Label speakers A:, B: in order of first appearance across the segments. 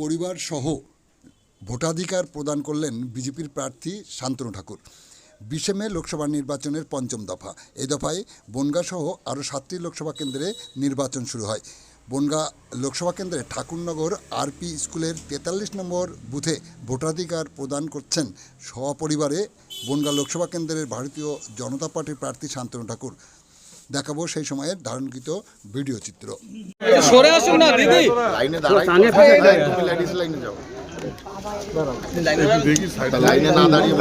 A: পরিবার সহ ভোটাধিকার প্রদান করলেন বিজেপির প্রার্থী শান্তনু ঠাকুর। 20 মে লোকসভা নির্বাচনের পঞ্চম দফা। এই দফায় বনগাঁ সহ আরও 7টি লোকসভা কেন্দ্রে নির্বাচন শুরু হয়। বনগাঁ লোকসভা কেন্দ্রে ঠাকুরনগর আরপি স্কুলের 43 নম্বর বুথে ভোটাধিকার প্রদান করছেন সপরিবারে বনগাঁ লোকসভা কেন্দ্রের ভারতীয় জনতা পার্টির প্রার্থী শান্তনু ঠাকুর। দেখাবো সেই সময়ের ধারণকৃত ভিডিও চিত্র।
B: সরে আসুন না দিদি,
C: লাইনে দাঁড়াই, তুমি লেডিস লাইনে যাও, লাইনে না দাঁড়িয়ে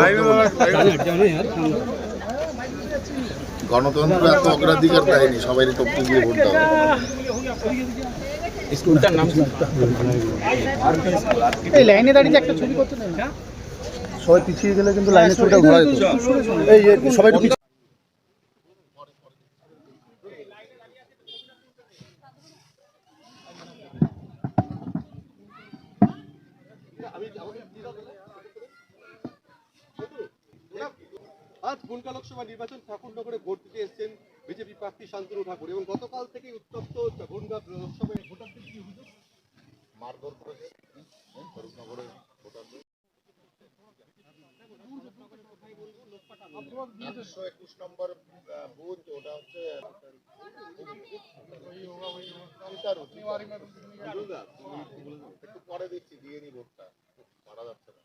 C: গণতন্ত্র এত অগ্রাধিকার দেয়নি, সবাই টপকে গিয়ে ভোট দাও।
B: স্কুলটার নাম
D: এই লাইনে দাঁড়িয়ে একটা ছবি করতে না, সবাই পিছিয়ে গেলে কিন্তু লাইনে ছবিটা ঘোরা যেত। এই সবাই একটু
E: আজ বনগাঁ লোকসভা নির্বাচন ঠাকুরনগরে ভোট দিতে এসেছেন বিজেপি প্রার্থী শান্তনু ঠাকুর এবং গতকাল থেকে উত্তপ্ত বনগাঁ লোকসভায় ভোটারদের কি অভিযোগ?
C: মারধর করেছে ঠাকুরনগরের ভোটারদের। 121 নম্বর বুথ, ওটা হচ্ছে একটু পরে দিচ্ছি, দিয়ে নি ভোটটা, মারা যাচ্ছে না।